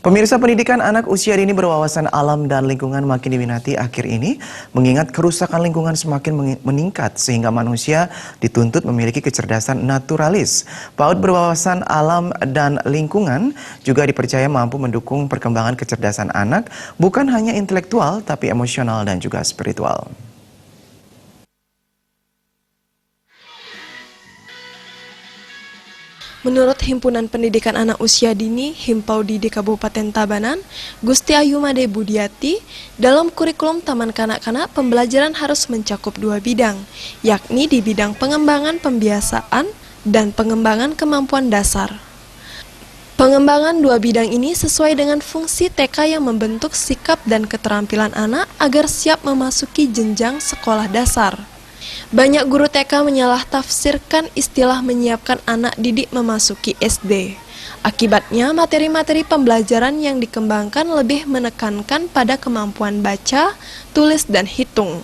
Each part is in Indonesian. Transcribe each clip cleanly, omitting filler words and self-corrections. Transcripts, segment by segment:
Pemirsa, pendidikan anak usia dini berwawasan alam dan lingkungan makin diminati akhir ini, mengingat kerusakan lingkungan semakin meningkat sehingga manusia dituntut memiliki kecerdasan naturalis. PAUD berwawasan alam dan lingkungan juga dipercaya mampu mendukung perkembangan kecerdasan anak, bukan hanya intelektual tapi emosional dan juga spiritual. Menurut Himpunan Pendidikan Anak Usia Dini Himpaudi di Kabupaten Tabanan, Gusti Ayu Made Budiati, dalam kurikulum Taman Kanak-kanak pembelajaran harus mencakup dua bidang, yakni di bidang pengembangan pembiasaan dan pengembangan kemampuan dasar. Pengembangan dua bidang ini sesuai dengan fungsi TK yang membentuk sikap dan keterampilan anak agar siap memasuki jenjang sekolah dasar. Banyak guru TK menyalah-tafsirkan istilah menyiapkan anak didik memasuki SD. Akibatnya, materi-materi pembelajaran yang dikembangkan lebih menekankan pada kemampuan baca, tulis, dan hitung.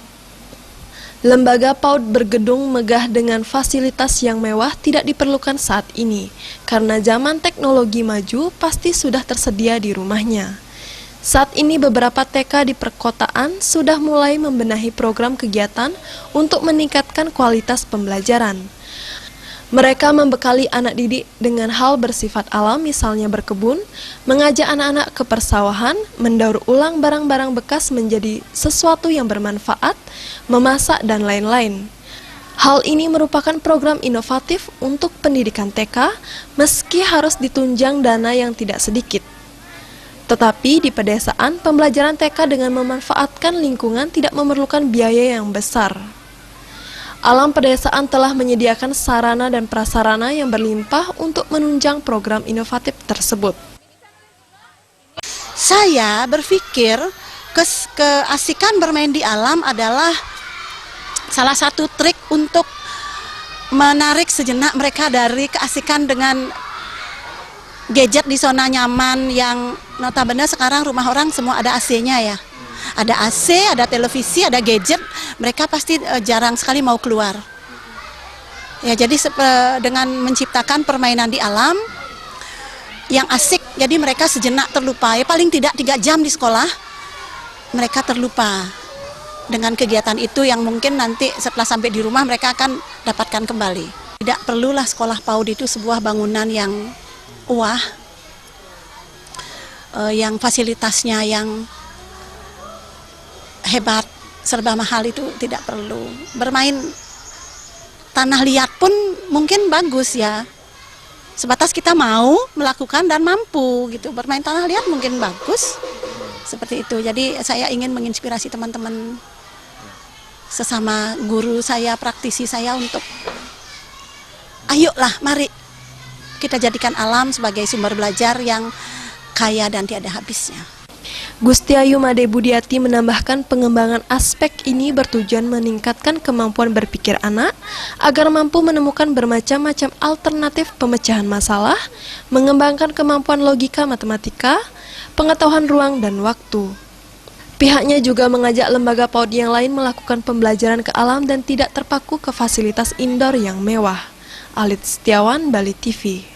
Lembaga PAUD bergedung megah dengan fasilitas yang mewah tidak diperlukan saat ini, karena zaman teknologi maju pasti sudah tersedia di rumahnya. Saat ini beberapa TK di perkotaan sudah mulai membenahi program kegiatan untuk meningkatkan kualitas pembelajaran. Mereka membekali anak didik dengan hal bersifat alam, misalnya berkebun, mengajak anak-anak ke persawahan, mendaur ulang barang-barang bekas menjadi sesuatu yang bermanfaat, memasak, dan lain-lain. Hal ini merupakan program inovatif untuk pendidikan TK, meski harus ditunjang dana yang tidak sedikit. Tetapi di pedesaan, pembelajaran TK dengan memanfaatkan lingkungan tidak memerlukan biaya yang besar. Alam pedesaan telah menyediakan sarana dan prasarana yang berlimpah untuk menunjang program inovatif tersebut. Saya berpikir keasikan bermain di alam adalah salah satu trik untuk menarik sejenak mereka dari keasikan dengan gadget di zona nyaman yang notabene sekarang rumah orang semua ada AC-nya ya. Ada AC, ada televisi, ada gadget, mereka pasti jarang sekali mau keluar. Ya, jadi dengan menciptakan permainan di alam yang asik, jadi mereka sejenak terlupa. Ya, paling tidak 3 jam di sekolah, mereka terlupa dengan kegiatan itu yang mungkin nanti setelah sampai di rumah mereka akan dapatkan kembali. Tidak perlulah sekolah PAUD itu sebuah bangunan yang wah, yang fasilitasnya yang hebat, serba mahal, itu tidak perlu. Bermain tanah liat pun mungkin bagus ya, sebatas kita mau melakukan dan mampu gitu. Bermain tanah liat mungkin bagus, seperti itu. Jadi saya ingin menginspirasi teman-teman sesama guru saya, praktisi saya untuk ayolah mari kita jadikan alam sebagai sumber belajar yang kaya dan tiada habisnya. Gusti Ayu Made Budiati menambahkan pengembangan aspek ini bertujuan meningkatkan kemampuan berpikir anak agar mampu menemukan bermacam-macam alternatif pemecahan masalah, mengembangkan kemampuan logika matematika, pengetahuan ruang dan waktu. Pihaknya juga mengajak lembaga PAUD yang lain melakukan pembelajaran ke alam dan tidak terpaku ke fasilitas indoor yang mewah. Alit Setiawan, Bali TV.